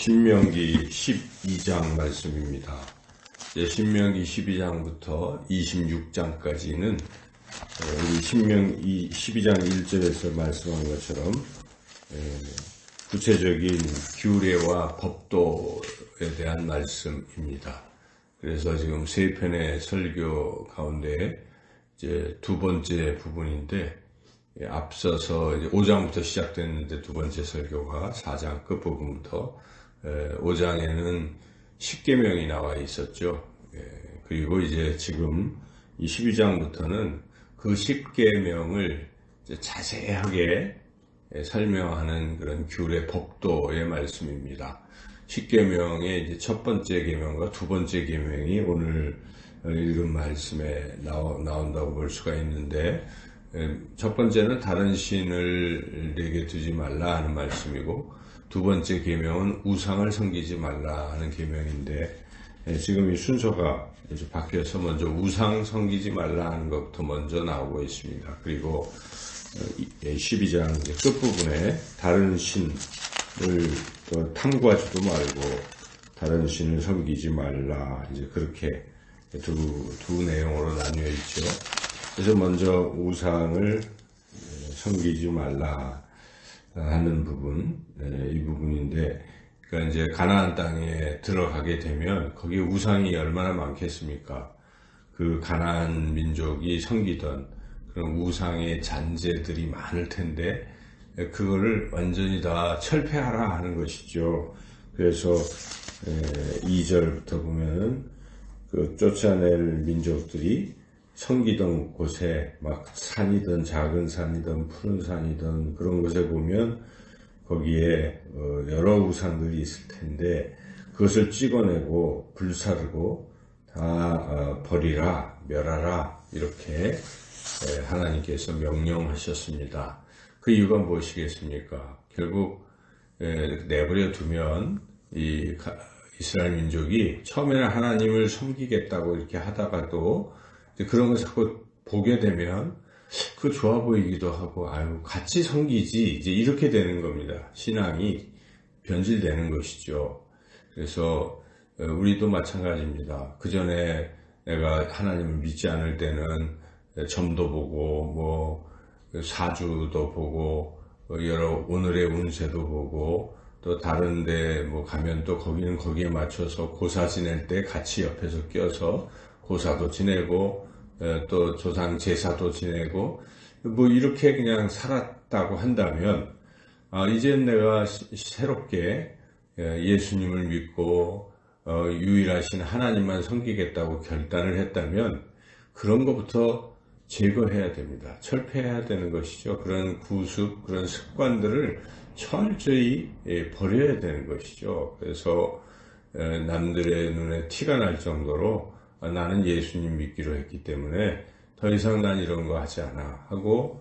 신명기 12장 말씀입니다. 신명기 12장부터 26장까지는 우리 신명기 12장 1절에서 말씀한 것처럼 구체적인 규례와 법도에 대한 말씀입니다. 그래서 지금 세 편의 설교 가운데 이제 두 번째 부분인데, 앞서서 이제 5장부터 시작됐는데 두 번째 설교가 4장 끝부분부터 5장에는 10계명이 나와 있었죠. 그리고 이제 지금 이 12장부터는 그 10계명을 자세하게 설명하는 그런 규례 법도의 말씀입니다. 10계명의 이제 첫 번째 계명과 두 번째 계명이 오늘 읽은 말씀에 나온다고 볼 수가 있는데, 첫 번째는 다른 신을 내게 두지 말라 하는 말씀이고, 두 번째 계명은 우상을 섬기지 말라 하는 계명인데, 지금 이 순서가 이제 바뀌어서 먼저 우상 섬기지 말라 하는 것부터 먼저 나오고 있습니다. 그리고 12장 끝부분에 다른 신을 또 탐구하지도 말고 다른 신을 섬기지 말라, 이제 그렇게 두 내용으로 나뉘어 있죠. 그래서 먼저 우상을 섬기지 말라 하는 부분, 이 부분인데, 그러니까 이제 가나안 땅에 들어가게 되면 거기에 우상이 얼마나 많겠습니까? 그 가나안 민족이 섬기던 그런 우상의 잔재들이 많을 텐데, 그거를 완전히 다 철폐하라 하는 것이죠. 그래서 2절부터 보면은 그 쫓아낼 민족들이 섬기던 곳에, 막 산이든 작은 산이든 푸른 산이든 그런 곳에 보면 거기에 여러 우상들이 있을 텐데, 그것을 찍어내고 불사르고 다 버리라, 멸하라, 이렇게 하나님께서 명령하셨습니다. 그 이유가 무엇이겠습니까? 결국 내버려 두면 이 이스라엘 민족이 처음에는 하나님을 섬기겠다고 이렇게 하다가도 그런 걸 자꾸 보게 되면 그 좋아 보이기도 하고, 아유, 같이 섬기지, 이제 이렇게 되는 겁니다. 신앙이 변질되는 것이죠. 그래서 우리도 마찬가지입니다. 그 전에 내가 하나님을 믿지 않을 때는 점도 보고, 뭐 사주도 보고, 여러 오늘의 운세도 보고, 또 다른데 뭐 가면 또 거기는 거기에 맞춰서 고사 지낼 때 같이 옆에서 껴서 고사도 지내고, 또 조상 제사도 지내고, 뭐 이렇게 그냥 살았다고 한다면, 이젠 내가 새롭게 예수님을 믿고 유일하신 하나님만 섬기겠다고 결단을 했다면, 그런 것부터 제거해야 됩니다. 철폐해야 되는 것이죠. 그런 구습, 그런 습관들을 철저히 버려야 되는 것이죠. 그래서 남들의 눈에 티가 날 정도로 나는 예수님 믿기로 했기 때문에 더 이상 난 이런 거 하지 않아 하고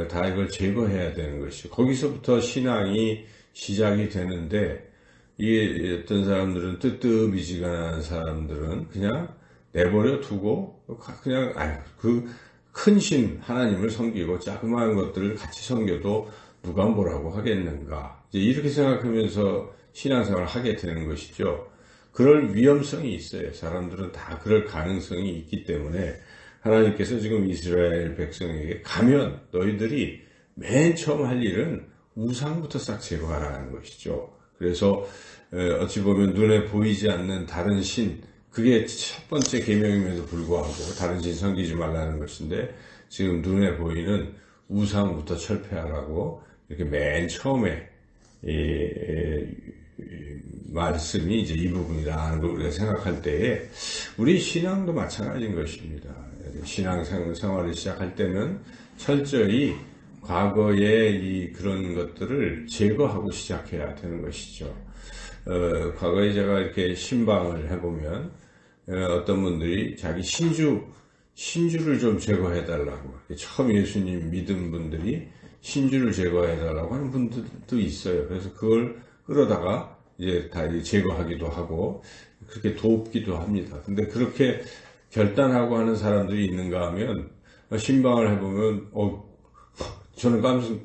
다 이걸 제거해야 되는 것이죠. 거기서부터 신앙이 시작이 되는데, 이게 어떤 사람들은 뜨뜻미지근한 사람들은 그냥 내버려 두고 그냥 그 큰 신 하나님을 섬기고 자그마한 것들을 같이 섬겨도 누가 뭐라고 하겠는가, 이제 이렇게 생각하면서 신앙생활을 하게 되는 것이죠. 그럴 위험성이 있어요. 사람들은 다 그럴 가능성이 있기 때문에 하나님께서 지금 이스라엘 백성에게 가면 너희들이 맨 처음 할 일은 우상부터 싹 제거하라는 것이죠. 그래서 어찌 보면 눈에 보이지 않는 다른 신, 그게 첫 번째 계명임에도 불구하고 다른 신 섬기지 말라는 것인데, 지금 눈에 보이는 우상부터 철폐하라고 이렇게 맨 처음에 말씀이 이제 이 부분이라는 걸 우리가 생각할 때에, 우리 신앙도 마찬가지인 것입니다. 신앙생활을 시작할 때는 철저히 과거의 그런 것들을 제거하고 시작해야 되는 것이죠. 과거에 제가 이렇게 신방을 해보면 어떤 분들이 자기 신주를 좀 제거해달라고, 처음 예수님 믿은 분들이 신주를 제거해달라고 하는 분들도 있어요. 그래서 그걸 끌어다가 이제 다 제거하기도 하고 그렇게 돕기도 합니다. 근데 그렇게 결단하고 하는 사람들이 있는가 하면, 신방을 해보면 저는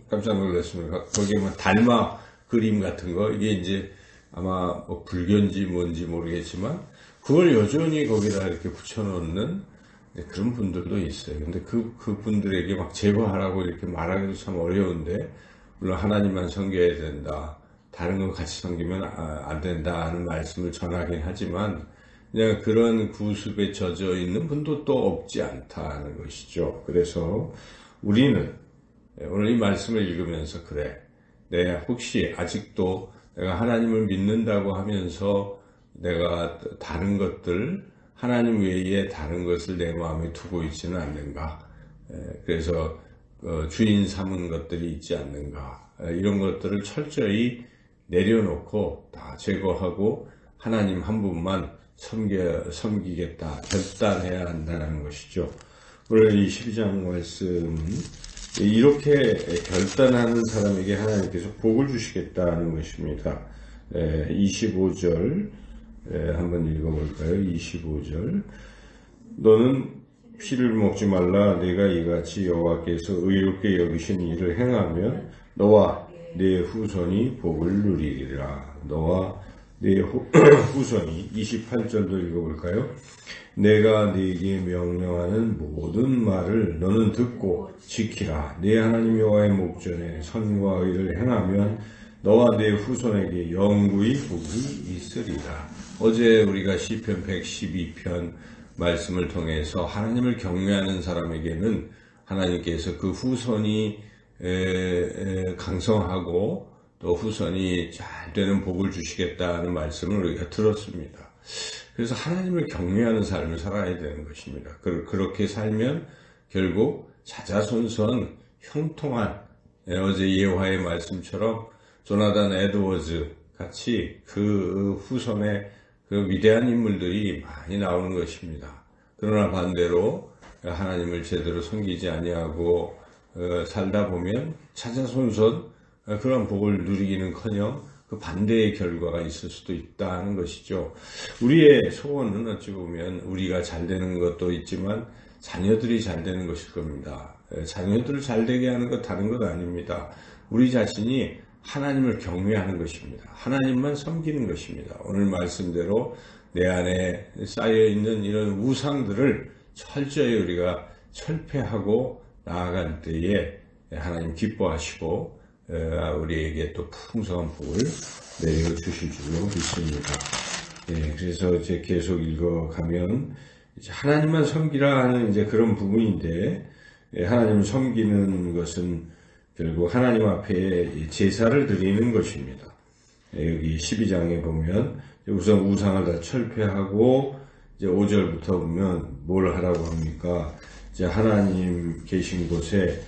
깜짝 놀랐습니다. 거기에 뭐 달마 그림 같은 거, 이게 이제 아마 뭐 불교인지 뭔지 모르겠지만 그걸 여전히 거기다 이렇게 붙여놓는 그런 분들도 있어요. 근데 그 분들에게 막 제거하라고 이렇게 말하기도 참 어려운데, 물론 하나님만 섬겨야 된다, 다른 거 같이 섬기면 안 된다 하는 말씀을 전하긴 하지만, 그냥 그런 구습에 젖어 있는 분도 또 없지 않다는 것이죠. 그래서 우리는 오늘 이 말씀을 읽으면서, 그래, 내가 혹시 아직도 내가 하나님을 믿는다고 하면서 내가 다른 것들, 하나님 외에 다른 것을 내 마음에 두고 있지는 않는가. 그래서 주인 삼은 것들이 있지 않는가. 이런 것들을 철저히 내려놓고 다 제거하고 하나님 한 분만 섬기겠다 결단해야 한다는 것이죠. 오늘 이 12장 말씀은 이렇게 결단하는 사람에게 하나님께서 복을 주시겠다는 것입니다. 25절 한번 읽어볼까요? 25절. 너는 피를 먹지 말라. 내가 이같이 여호와께서 의롭게 여기신 일을 행하면 너와 내 후손이 복을 누리리라. 너와 내 후손이. 28절도 읽어볼까요? 내가 네게 명령하는 모든 말을 너는 듣고 지키라. 네 하나님 여호와의 목전에 선과 의를 행하면 너와 내 후손에게 영구히 복이 있으리라. 어제 우리가 시편 112편 말씀을 통해서 하나님을 경외하는 사람에게는 하나님께서 그 후손이 강성하고 또 후손이 잘 되는 복을 주시겠다는 말씀을 우리가 들었습니다. 그래서 하나님을 경외하는 삶을 살아야 되는 것입니다. 그렇게 살면 결국 자자손손 형통한, 어제 예화의 말씀처럼 조나단 에드워즈 같이 그 후손의 그 위대한 인물들이 많이 나오는 것입니다. 그러나 반대로 하나님을 제대로 섬기지 아니하고 살다 보면 자자손손 그런 복을 누리기는커녕 그 반대의 결과가 있을 수도 있다는 것이죠. 우리의 소원은 어찌 보면 우리가 잘 되는 것도 있지만 자녀들이 잘 되는 것일 겁니다. 자녀들을 잘 되게 하는 것 다른 것 아닙니다. 우리 자신이 하나님을 경외하는 것입니다. 하나님만 섬기는 것입니다. 오늘 말씀대로 내 안에 쌓여있는 이런 우상들을 철저히 우리가 철폐하고 나아갈 때에 하나님 기뻐하시고 우리에게 또 풍성한 복을 내려주실 줄로 믿습니다. 그래서 이제 계속 읽어가면 이제 하나님만 섬기라 하는 이제 그런 부분인데, 하나님을 섬기는 것은 결국 하나님 앞에 제사를 드리는 것입니다. 여기 12장에 보면 우선 우상을 다 철폐하고 이제 5절부터 보면 뭘 하라고 합니까? 이제 하나님 계신 곳에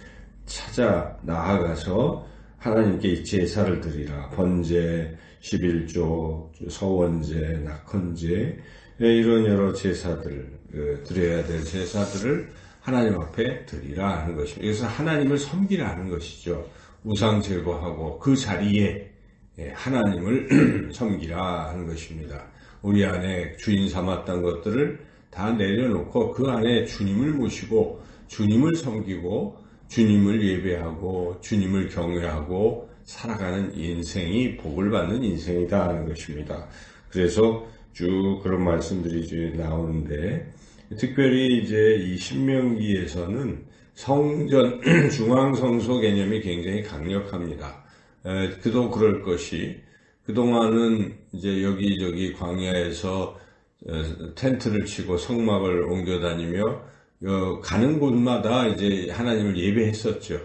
찾아 나아가서 하나님께 제사를 드리라. 번제, 11조, 서원제, 낙헌제, 이런 여러 제사들, 드려야 될 제사들을 하나님 앞에 드리라 하는 것입니다. 그래서 하나님을 섬기라는 것이죠. 우상 제거하고 그 자리에 하나님을 섬기라 하는 것입니다. 우리 안에 주인 삼았던 것들을 다 내려놓고 그 안에 주님을 모시고 주님을 섬기고 주님을 예배하고 주님을 경외하고 살아가는 인생이 복을 받는 인생이다 하는 것입니다. 그래서 쭉 그런 말씀들이 이제 나오는데, 특별히 이제 이 신명기에서는 성전 중앙성소 개념이 굉장히 강력합니다. 그도 그럴 것이, 그동안은 이제 여기저기 광야에서 텐트를 치고 성막을 옮겨 다니며 가는 곳마다 이제 하나님을 예배했었죠.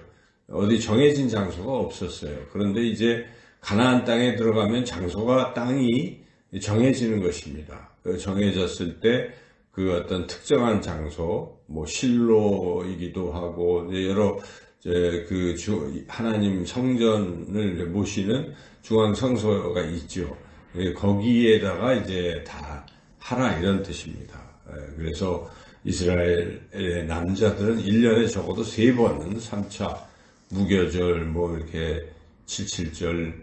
어디 정해진 장소가 없었어요. 그런데 이제 가나안 땅에 들어가면 땅이 정해지는 것입니다. 정해졌을 때 그 어떤 특정한 장소, 뭐 실로이기도 하고 여러 하나님 성전을 모시는 중앙 성소가 있죠. 거기에다가 이제 다 하라 이런 뜻입니다. 그래서 이스라엘의 남자들은 1년에 적어도 3번은 3차 무교절, 뭐 이렇게 77절,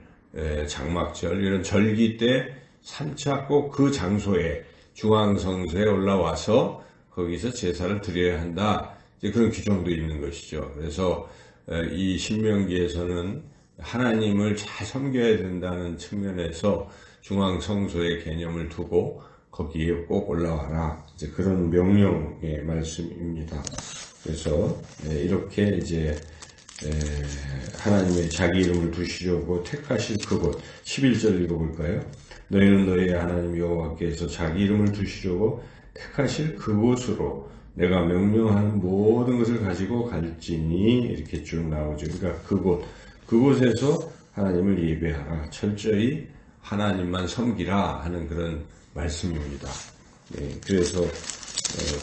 장막절 이런 절기 때 3차 꼭 그 장소에 중앙성소에 올라와서 거기서 제사를 드려야 한다. 이제 그런 규정도 있는 것이죠. 그래서 이 신명기에서는 하나님을 잘 섬겨야 된다는 측면에서 중앙성소의 개념을 두고 거기에 꼭 올라와라. 이제 그런 명령의 말씀입니다. 그래서 이렇게 이제 하나님의 자기 이름을 두시려고 택하신 그곳 11절 읽어볼까요? 너희는 너희의 하나님 여호와께서 자기 이름을 두시려고 택하실 그곳으로 내가 명령하는 모든 것을 가지고 갈지니 이렇게 쭉 나오죠. 그러니까 그곳에서 하나님을 예배하라. 철저히 하나님만 섬기라 하는 그런 말씀입니다. 네, 그래서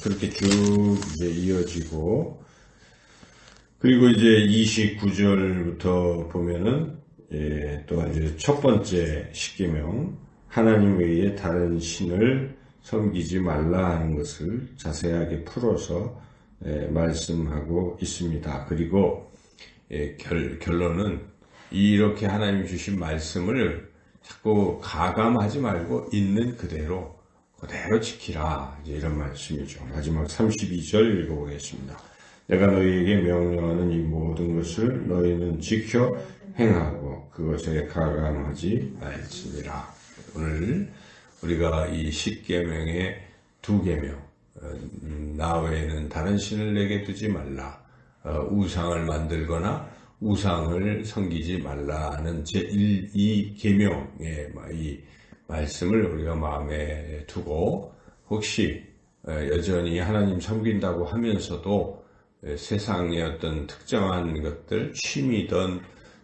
그렇게 쭉 이제 이어지고 그리고 이제 29절부터 보면은 또 이제 첫 번째 십계명 하나님 외에 다른 신을 섬기지 말라 하는 것을 자세하게 풀어서 말씀하고 있습니다. 그리고 결론은 이렇게 하나님 주신 말씀을 자꾸 가감하지 말고 있는 그대로 지키라. 이제 이런 말씀이죠. 마지막 32절 읽어보겠습니다. 내가 너희에게 명령하는 이 모든 것을 너희는 지켜 행하고 그것에 가감하지 말지니라. 오늘 우리가 이 10계명의 2계명 나 외에는 다른 신을 내게 두지 말라, 우상을 만들거나 우상을 섬기지 말라는 제1,2계명의 이 말씀을 우리가 마음에 두고 혹시 여전히 하나님 섬긴다고 하면서도 세상의 어떤 특정한 것들, 취미든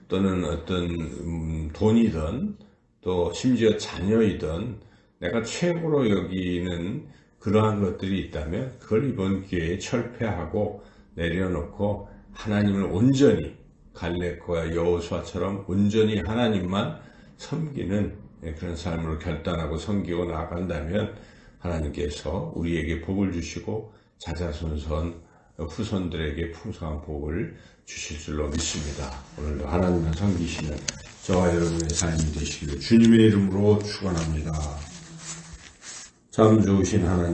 또는 어떤 돈이든 또 심지어 자녀이든 내가 최고로 여기는 그러한 것들이 있다면 그걸 이번 기회에 철폐하고 내려놓고 하나님을 온전히 갈렙과 여호수아처럼 온전히 하나님만 섬기는 그런 삶으로 결단하고 섬기고 나아간다면 하나님께서 우리에게 복을 주시고 자자손손 후손들에게 풍성한 복을 주실 줄로 믿습니다. 오늘도 하나님을 섬기시는 저와 여러분의 삶이 되시기를 주님의 이름으로 축원합니다. 참 좋으신 하나님